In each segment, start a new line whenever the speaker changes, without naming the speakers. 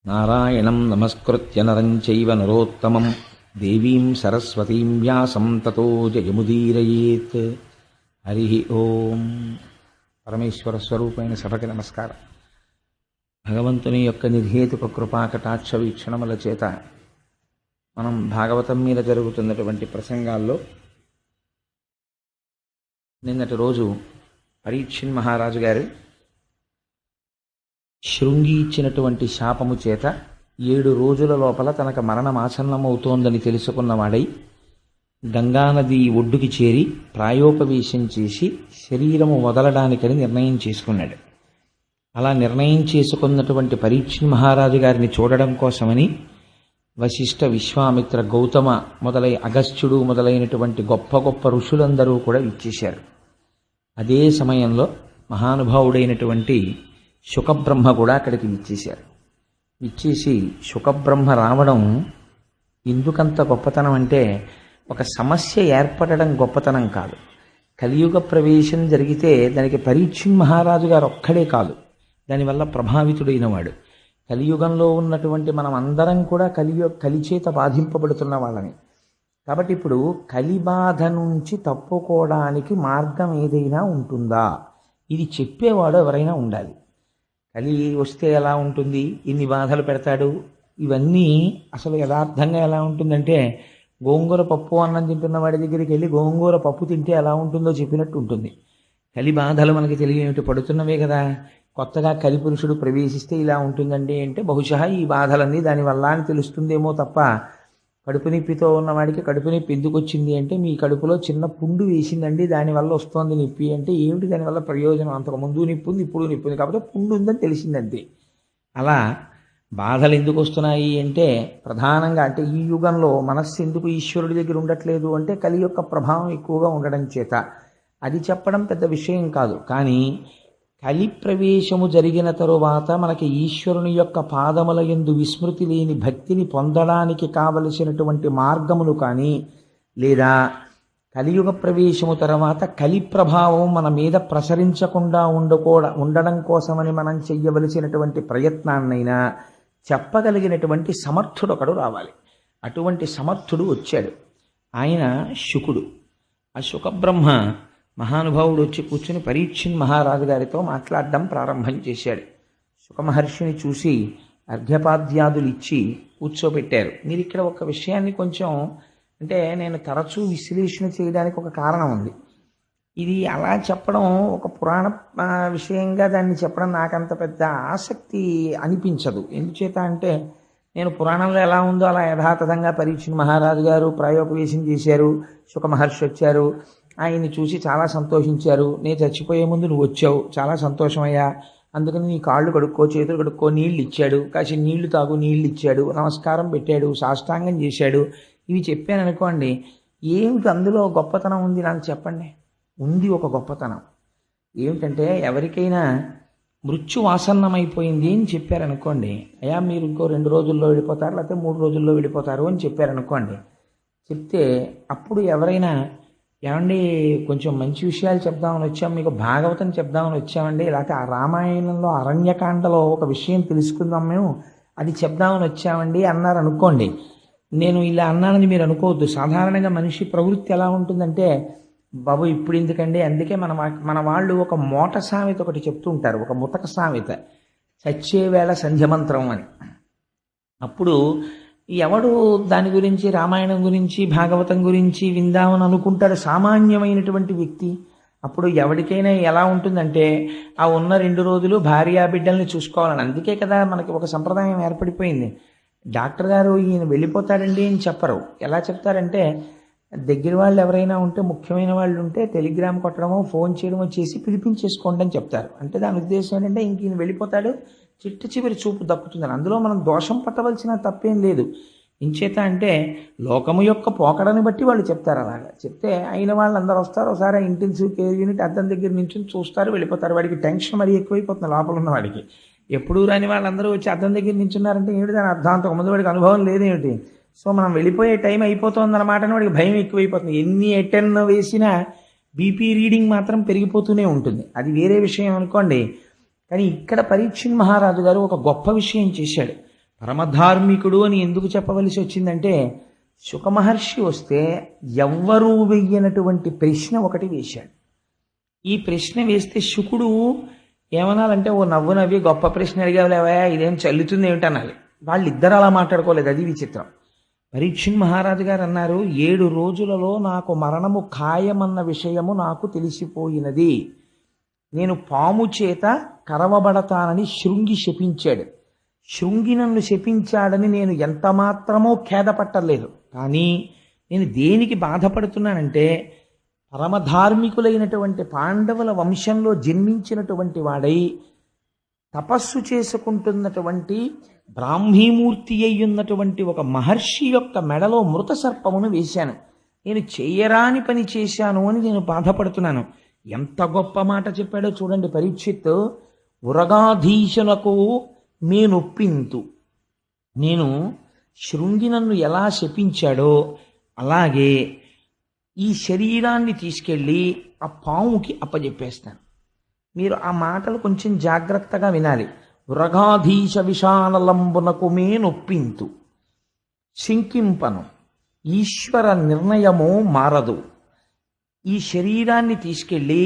నారాయణం నమస్కృత్య నరం చైవ నరోత్తమం దేవీం సరస్వతీం వ్యాసం తతో జయముదీరయేత్. హరి ఓం. పరమేశ్వర స్వరూపమైన సభకి నమస్కారం. భగవంతుని యొక్క నిర్హేతుక కృపాకటాక్ష వీక్షణముల చేత మనం భాగవతం మీద జరుగుతున్నటువంటి ప్రసంగాల్లో నిన్నటి రోజు పరీక్షిన్ మహారాజు గారు శృంగి ఇచ్చినటువంటి శాపము చేత 7 రోజుల లోపల తనకు మరణం ఆసన్నమవుతోందని తెలుసుకున్నవాడై గంగానది ఒడ్డుకి చేరి ప్రాయోపవేశం చేసి శరీరము వదలడానికని నిర్ణయం చేసుకున్నాడు. అలా నిర్ణయం చేసుకున్నటువంటి పరీక్షిన్ మహారాజు గారిని చూడడం కోసమని వశిష్ఠ, విశ్వామిత్ర, గౌతమ మొదలై అగస్త్యుడు మొదలైనటువంటి గొప్ప గొప్ప ఋషులందరూ కూడా విచ్చేశారు. అదే సమయంలో మహానుభావుడైనటువంటి శుకబ్రహ్మ కూడా అక్కడికి విచ్చేశారు. విచ్చేసి శుకబ్రహ్మ రావడం ఎందుకంత గొప్పతనం అంటే, ఒక సమస్య ఏర్పడడం గొప్పతనం కాదు. కలియుగ ప్రవేశం జరిగితే దానికి పరీక్షిన్ మహారాజు గారు ఒక్కడే కాదు, దానివల్ల ప్రభావితుడైన వాడు. కలియుగంలో ఉన్నటువంటి మనం అందరం కూడా కలిచేత బాధింపబడుతున్న వాళ్ళని. కాబట్టి ఇప్పుడు కలిబాధ నుంచి తప్పుకోవడానికి మార్గం ఏదైనా ఉంటుందా, ఇది చెప్పేవాడు ఎవరైనా ఉండాలి. కలి వస్తే ఎలా ఉంటుంది, ఇన్ని బాధలు పెడతాడు, ఇవన్నీ అసలు యథార్థంగా ఎలా ఉంటుందంటే, గోంగూర పప్పు అన్నం తింటున్న వాడి దగ్గరికి వెళ్ళి గోంగూర పప్పు తింటే ఎలా ఉంటుందో చెప్పినట్టు ఉంటుంది. కలి బాధలు మనకి తెలియనివి పడుతున్నవే కదా. కొత్తగా కలిపురుషుడు ప్రవేశిస్తే ఇలా ఉంటుందండి అంటే బహుశా ఈ బాధలన్నీ దానివల్ల అని తెలుస్తుందేమో తప్ప, కడుపు నొప్పితో ఉన్నవాడికి కడుపు నొప్పి ఎందుకు వచ్చింది అంటే, మీ కడుపులో చిన్న పుండు వేసిందండి దానివల్ల వస్తోంది నొప్పి అంటే, ఏమిటి దానివల్ల ప్రయోజనం? అంతకుముందు నొప్పి ఉంది, ఇప్పుడు నొప్పి ఉంది, కాబట్టి పుండు ఉందని తెలిసిందంతే. అలా బాధలు ఎందుకు వస్తున్నాయి అంటే, ప్రధానంగా అంటే ఈ యుగంలో మనస్సు ఎందుకు ఈశ్వరుడి దగ్గర ఉండట్లేదు అంటే, కలి యొక్క ప్రభావం ఎక్కువగా ఉండడం చేత. అది చెప్పడం పెద్ద విషయం కాదు. కానీ కలి ప్రవేశము జరిగిన తరువాత మనకి ఈశ్వరుని యొక్క పాదముల యందు విస్మృతి లేని భక్తిని పొందడానికి కావలసినటువంటి మార్గములు కానీ, లేదా కలియుగ ప్రవేశము తర్వాత కలి ప్రభావం మన మీద ప్రసరించకుండా ఉండడం కోసమని మనం చెయ్యవలసినటువంటి ప్రయత్నాన్నైనా చెప్పగలిగినటువంటి సమర్థుడు ఒకడు రావాలి. అటువంటి సమర్థుడు వచ్చాడు. ఆయన శుకుడు. ఆ శుకబ్రహ్మ మహానుభావుడు వచ్చి కూర్చుని పరీక్షిన్ మహారాజు గారితో మాట్లాడడం ప్రారంభం చేశాడు. శుకమహర్షిని చూసి అర్ఘ్యపాద్యాదులు ఇచ్చి కూర్చోబెట్టారు. మీరు ఇక్కడ ఒక విషయాన్ని కొంచెం అంటే, నేను తరచూ విశ్లేషణ చేయడానికి ఒక కారణం ఉంది. ఇది అలా చెప్పడం ఒక పురాణ విషయంగా దాన్ని చెప్పడం నాకంత పెద్ద ఆసక్తి అనిపించదు. ఎందుచేత అంటే, నేను పురాణంలో ఎలా ఉందో అలా యథాతథంగా పరీక్షిన్ మహారాజు గారు ప్రాయోపవేశం చేశారు, శుకమహర్షి వచ్చారు, ఆయన్ని చూసి చాలా సంతోషించారు. నేను చచ్చిపోయే ముందు నువ్వు వచ్చావు, చాలా సంతోషమయ్యా, అందుకని నీ కాళ్ళు కడుక్కో, చేతులు కడుక్కో, నీళ్ళు ఇచ్చాడు, కాసి నీళ్లు తాగు, నీళ్ళు ఇచ్చాడు, నమస్కారం పెట్టాడు, సాష్టాంగం చేశాడు. ఇవి చెప్పాను అనుకోండి, ఏమిటి అందులో గొప్పతనం ఉంది నాకు చెప్పండి. ఉంది ఒక గొప్పతనం. ఏమిటంటే, ఎవరికైనా మృత్యు ఆసన్నమైపోయింది అని చెప్పారనుకోండి, అయ్యా మీరు ఇంకో 2 రోజుల్లో వెళ్ళిపోతారు, లేకపోతే 3 రోజుల్లో వెళ్ళిపోతారు అని చెప్పారనుకోండి. చెప్తే అప్పుడు ఎవరైనా, ఏమండి కొంచెం మంచి విషయాలు చెప్దామని వచ్చాం, మీకు భాగవతం చెప్దామని వచ్చామండి, లేకపోతే ఆ రామాయణంలో అరణ్యకాండలో ఒక విషయం తెలుసుకుందాం మేము, అది చెప్దామని వచ్చామండి అన్నారు అనుకోండి. నేను ఇలా అన్నానని మీరు అనుకోవద్దు. సాధారణంగా మనిషి ప్రవృత్తి ఎలా ఉంటుందంటే, బాబు ఇప్పుడు ఎందుకండి, అందుకే మన వాళ్ళు ఒక మోట సామెత ఒకటి చెప్తూ ఉంటారు, ఒక ముతక సామెత, చచ్చేవేళ సంధ్యమంత్రం అని. అప్పుడు ఎవడు దాని గురించి, రామాయణం గురించి, భాగవతం గురించి విందామని అనుకుంటాడు సామాన్యమైనటువంటి వ్యక్తి. అప్పుడు ఎవరికైనా ఎలా ఉంటుందంటే, ఆ ఉన్న 2 రోజులు భార్యా బిడ్డల్ని చూసుకోవాలని. అందుకే కదా మనకి ఒక సంప్రదాయం ఏర్పడిపోయింది. డాక్టర్ గారు ఈయన వెళ్ళిపోతాడండి అని చెప్పరు. ఎలా చెప్తారంటే, దగ్గర వాళ్ళు ఎవరైనా ఉంటే, ముఖ్యమైన వాళ్ళు ఉంటే టెలిగ్రామ్ కొట్టడమో ఫోన్ చేయడమో చేసి పిలిపించేసుకోండి అని చెప్తారు. అంటే దాని ఉద్దేశం ఏంటంటే, ఇంక ఈయన వెళ్ళిపోతాడు, చిట్ట చివరి చూపు దక్కుతుందని. అందులో మనం దోషం పట్టవలసిన తప్పేం లేదు. ఇంచేత అంటే, లోకము యొక్క పోకడని బట్టి వాళ్ళు చెప్తారు. అలాగా చెప్తే అయిన వాళ్ళందరూ వస్తారు, ఒకసారి ఇంటెన్సివ్ కేర్ యూనిట్ అద్దం దగ్గర నుంచి చూస్తారు, వెళ్ళిపోతారు. వాడికి టెన్షన్ మరీ ఎక్కువైపోతుంది లోపల ఉన్న వాడికి. ఎప్పుడూ రాని వాళ్ళందరూ వచ్చి అద్దం దగ్గర నించున్నారంటే ఏమిటి దాని అర్థాంతం? ముందు వాడికి అనుభవం లేదేమిటి? సో మనం వెళ్ళిపోయే టైం అయిపోతుందన్నమాట అని వాడికి భయం ఎక్కువైపోతుంది. ఎన్ని ఎటెన్ వేసినా బీపీ రీడింగ్ మాత్రం పెరిగిపోతూనే ఉంటుంది. అది వేరే విషయం అనుకోండి. కానీ ఇక్కడ పరీక్షిన్ మహారాజు గారు ఒక గొప్ప విషయం చేశాడు. పరమధార్మికుడు అని ఎందుకు చెప్పవలసి వచ్చిందంటే, శుకమహర్షి వస్తే ఎవ్వరూ వెయ్యనటువంటి ప్రశ్న ఒకటి వేశాడు. ఈ ప్రశ్న వేస్తే శుకుడు ఏమనాలంటే, ఓ నవ్వు నవ్వి గొప్ప ప్రశ్న అడిగావులేవా, ఇదేం చల్లుతుంది ఏమిటనాలి. వాళ్ళిద్దరు అలా మాట్లాడుకోలేదు, అది విచిత్రం. పరీక్షణ్ మహారాజు గారు అన్నారు, 7 రోజులలో నాకు మరణము ఖాయమన్న విషయము నాకు తెలిసిపోయినది. నేను పాము చేత కరవబడతానని శృంగి శపించాడు. శృంగి నన్ను శపించాడని నేను ఎంత మాత్రమో ఖేదపట్టలేదు. కానీ నేను దేనికి బాధపడుతున్నానంటే, పరమధార్మికులైనటువంటి పాండవుల వంశంలో జన్మించినటువంటి వాడై తపస్సు చేసుకుంటున్నటువంటి బ్రాహ్మీమూర్తి అయ్యున్నటువంటి ఒక మహర్షి యొక్క మెడలో మృత సర్పమును వేశాను. నేను చేయరాని పని చేశాను అని నేను బాధపడుతున్నాను. ఎంత గొప్ప మాట చెప్పాడో చూడండి పరీక్షిత్. ఉరగాధీశులకు మేనొప్పింతు. నేను శృంగి నన్ను ఎలా శపించాడో అలాగే ఈ శరీరాన్ని తీసుకెళ్ళి ఆ పాముకి అప్పజెప్పేస్తాను. మీరు ఆ మాటలు కొంచెం జాగ్రత్తగా వినాలి. ఉరగాధీశ విషానలంబునకు మేనొప్పింతు, శంకింపను, ఈశ్వర నిర్ణయము మారదు. ఈ శరీరాన్ని తీసుకెళ్ళి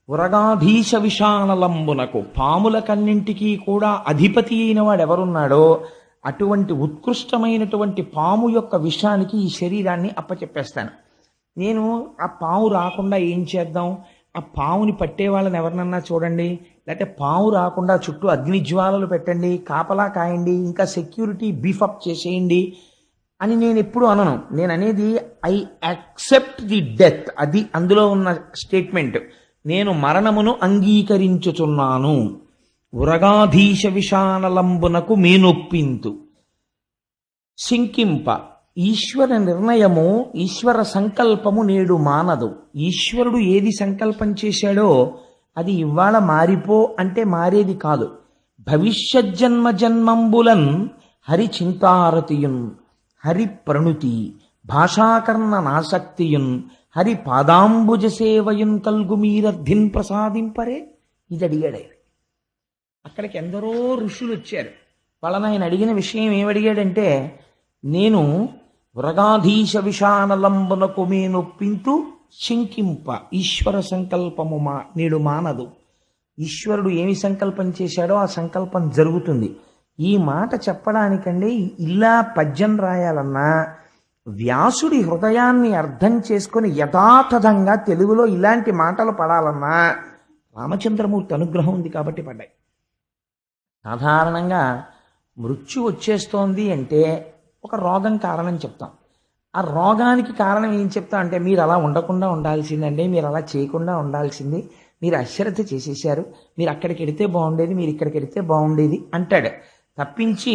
ఉరగాధీశ విషానలంబునకు, పాములకన్నింటికీ కూడా అధిపతి అయిన వాడు ఎవరున్నాడో అటువంటి ఉత్కృష్టమైనటువంటి పాము యొక్క విషానికి ఈ శరీరాన్ని అప్పచెప్పేస్తాను. నేను ఆ పాము రాకుండా ఏం చేద్దాం, ఆ పాముని పట్టే వాళ్ళని ఎవరినన్నా చూడండి, లేకపోతే పాము రాకుండా చుట్టూ అగ్నిజ్వాలలు పెట్టండి, కాపలా కాయండి, ఇంకా సెక్యూరిటీ బీఫప్ చేసేయండి అని నేను ఎప్పుడు అనను. నేను అనేది ఐ యాక్సెప్ట్ ది డెత్. అది అందులో ఉన్న స్టేట్మెంట్. నేను మరణమును అంగీకరించుచున్నాను. ఉరగాధీశ విషానలంబునకు మేనొప్పింతు, శంకింప, ఈశ్వర నిర్ణయము, ఈశ్వర సంకల్పము నేడు మానదు. ఈశ్వరుడు ఏది సంకల్పం చేశాడో అది ఇవాళ మారిపో అంటే మారేది కాదు. భవిష్యజ్జన్మ జన్మంబులన్ హరి చింతారతియున్, హరి ప్రణుతి, భాషాకర్ణ నాసక్తియున్, హరి పాదాంబుజ సేవయున్ కల్గు మీరర్థిన్ ప్రసాదింపరే. ఇది అడిగాడు. అక్కడికి ఎందరో ఋషులు వచ్చారు. వాళ్ళని ఆయన అడిగిన విషయం ఏమడిగాడంటే, నేను వృగాధీశ విషానలంబునకు మేనొప్పింతు శంకింప, ఈశ్వర సంకల్పము నేడు మానదు. ఈశ్వరుడు ఏమి సంకల్పం చేశాడో ఆ సంకల్పం జరుగుతుంది. ఈ మాట చెప్పడానికండి ఇలా పద్యం రాయాలన్నా, వ్యాసుడి హృదయాన్ని అర్థం చేసుకొని యథాతథంగా తెలుగులో ఇలాంటి మాటలు పడాలన్నా రామచంద్రమూర్తి అనుగ్రహం ఉంది కాబట్టి పడ్డాయి. సాధారణంగా మృత్యు వచ్చేస్తోంది అంటే ఒక రోగం కారణం చెప్తాం. ఆ రోగానికి కారణం ఏం చెప్తాం అంటే, మీరు అలా ఉండకుండా ఉండాల్సిందండి, మీరు అలా చేయకుండా ఉండాల్సింది, మీరు అశ్రద్ధ చేసేశారు, మీరు అక్కడికి వెడితే బాగుండేది, మీరు ఇక్కడికి వెడితే బాగుండేది అంటాడు. తప్పించి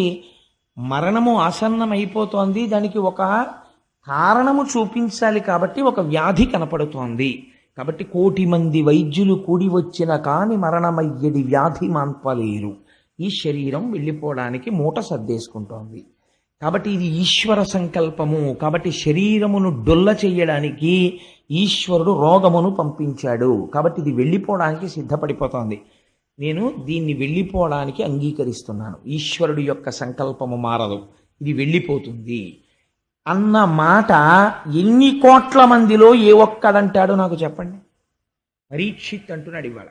మరణము ఆసన్నం అయిపోతోంది, దానికి ఒక కారణము చూపించాలి కాబట్టి ఒక వ్యాధి కనపడుతోంది కాబట్టి 1,000,000 మంది వైద్యులు కూడి వచ్చిన కాని మరణమయ్యడి వ్యాధి మాన్పలేరు. ఈ శరీరం వెళ్ళిపోవడానికి మూట సర్దేసుకుంటోంది కాబట్టి ఇది ఈశ్వర సంకల్పము. కాబట్టి శరీరమును డొల్ల చెయ్యడానికి ఈశ్వరుడు రోగమును పంపించాడు. కాబట్టి ఇది వెళ్ళిపోవడానికి సిద్ధపడిపోతోంది. నేను దీన్ని వెళ్ళిపోవడానికి అంగీకరిస్తున్నాను. ఈశ్వరుడు యొక్క సంకల్పము మారదు, ఇది వెళ్ళిపోతుంది అన్న మాట ఎన్ని కోట్ల మందిలో ఏ ఒక్కడంటాడో నాకు చెప్పండి. పరీక్షిత్ అంటున్నాడు ఇవాళ,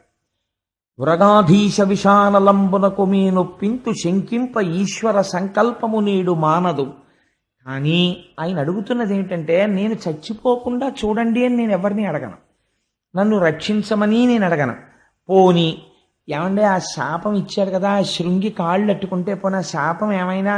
వృగాధీశ విషానలంబునకు మేనొప్పింతు శంకింప, ఈశ్వర సంకల్పము నేడు మానదు. కానీ ఆయన అడుగుతున్నది ఏమిటంటే, నేను చచ్చిపోకుండా చూడండి అని నేను ఎవరిని అడగను, నన్ను రక్షించమని నేను అడగను. పోని ఏమంటే ఆ శాపం ఇచ్చాడు కదా, ఆ శృంగి కాళ్ళు అట్టుకుంటే పోనీ ఆ శాపం ఏమైనా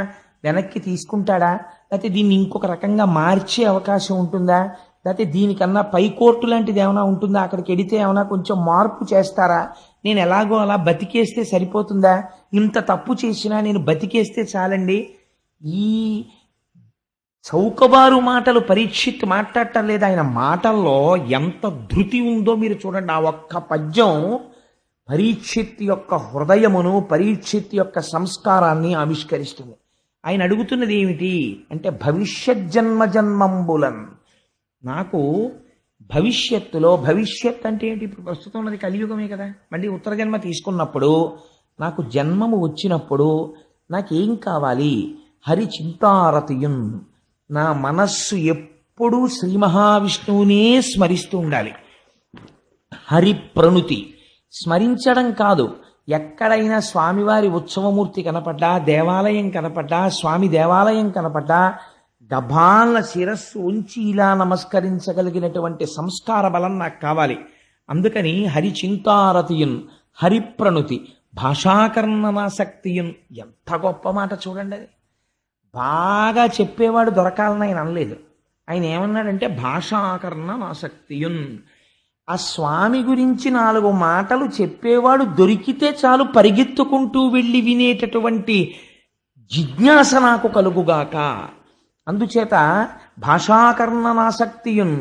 వెనక్కి తీసుకుంటాడా, లేకపోతే దీన్ని ఇంకొక రకంగా మార్చే అవకాశం ఉంటుందా, లేకపోతే దీనికన్నా పై కోర్టు లాంటిది ఏమైనా ఉంటుందా, అక్కడికి వెడితే ఏమైనా కొంచెం మార్పు చేస్తారా, నేను ఎలాగో అలా బతికేస్తే సరిపోతుందా, ఇంత తప్పు చేసినా నేను బతికేస్తే చాలండి. ఈ చౌకబారు మాటలు పరీక్షిత్ మాట్లాడటం లేదు. ఆయన మాటల్లో ఎంత ధృతి ఉందో మీరు చూడండి. ఆ ఒక్క పద్యం పరీక్షిత్ యొక్క హృదయమును, పరీక్షిత్ యొక్క సంస్కారాన్ని ఆవిష్కరిస్తుంది. ఆయన అడుగుతున్నది ఏమిటి అంటే, భవిష్యజ్జన్మ జన్మంబులన్, నాకు భవిష్యత్తులో, భవిష్యత్ అంటే ఏంటి, ఇప్పుడు ప్రస్తుతం ఉన్నది కలియుగమే కదా, మళ్ళీ ఉత్తర జన్మ తీసుకున్నప్పుడు నాకు జన్మము వచ్చినప్పుడు నాకేం కావాలి? హరి చింతారతియున్, నా మనస్సు ఎప్పుడూ శ్రీ మహావిష్ణువునే స్మరిస్తూ ఉండాలి. హరి ప్రణుతి, స్మరించడం కాదు, ఎక్కడైనా స్వామివారి ఉత్సవమూర్తి కనపడ్డా, దేవాలయం కనపడ్డా, స్వామి దేవాలయం కనపడ్డా గభాల శిరస్సు ఉంచి ఇలా నమస్కరించగలిగినటువంటి సంస్కార బలం నాకు కావాలి. అందుకని హరి చింతారతియున్, హరిప్రణుతి, భాషాకర్ణనాసక్తియున్. ఎంత గొప్ప మాట చూడండి అది. బాగా చెప్పేవాడు దొరకాలని ఆయన అనలేదు. ఆయన ఏమన్నాడంటే భాషాకర్ణనాసక్తియున్. ఆ స్వామి గురించి 4 మాటలు చెప్పేవాడు దొరికితే చాలు పరిగెత్తుకుంటూ వెళ్ళి వినేటటువంటి జిజ్ఞాస నాకు కలుగుగాక. అందుచేత భాషాకర్ణనాసక్తియున్,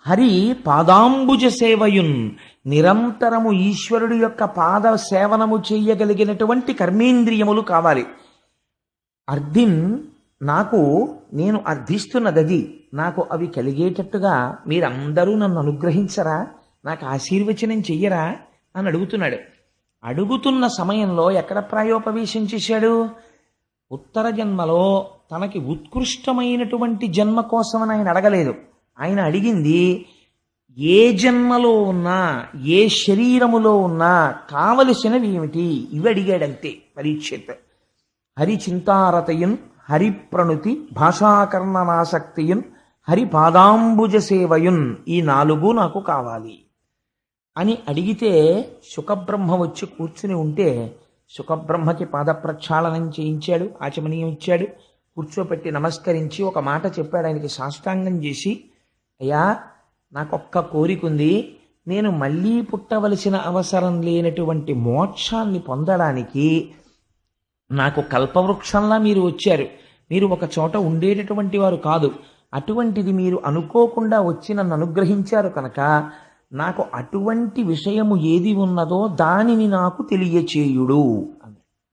హరి పాదాంబుజ సేవయున్, నిరంతరము ఈశ్వరుడి యొక్క పాద సేవనము చేయగలిగినటువంటి కర్మేంద్రియములు కావాలి. అర్ధిన్, నేను అర్థిస్తున్నది, నాకు అవి కలిగేటట్టుగా మీరందరూ నన్ను అనుగ్రహించరా, నాకు ఆశీర్వచనం చెయ్యరా అని అడుగుతున్నాడు. అడుగుతున్న సమయంలో ఎక్కడ ప్రాయోపవేశం చేశాడు? ఉత్తర జన్మలో తనకి ఉత్కృష్టమైనటువంటి జన్మ కోసమని ఆయన అడగలేదు. ఆయన అడిగింది ఏ జన్మలో ఉన్నా, ఏ శరీరములో ఉన్నా కావలసినవి ఏమిటి, ఇవి అడిగాడంతే. పరీక్షిత్ హరి చింతారతయున్, హరి ప్రణుతి, భాషాకర్ణనాసక్తియున్, హరి పాదాంబుజ సేవయున్, ఈ 4 నాకు కావాలి అని అడిగితే శుకబ్రహ్మ వచ్చి కూర్చుని ఉంటే శుకబ్రహ్మకి పాద ప్రక్షాళనం చేయించాడు, ఆచమనీయం ఇచ్చాడు, కూర్చోపెట్టి నమస్కరించి ఒక మాట చెప్పాడు. ఆయనకి సాష్టాంగం చేసి, అయ్యా నాకొక్క కోరికుంది, నేను మళ్ళీ పుట్టవలసిన అవసరం లేనటువంటి మోక్షాన్ని పొందడానికి నాకు కల్పవృక్షంలా మీరు వచ్చారు. మీరు ఒక చోట ఉండేటటువంటి వారు కాదు, అటువంటిది మీరు అనుకోకుండా వచ్చి నన్ను అనుగ్రహించారు కనుక నాకు అటువంటి విషయము ఏది ఉన్నదో దానిని నాకు తెలియచేయుడు అని.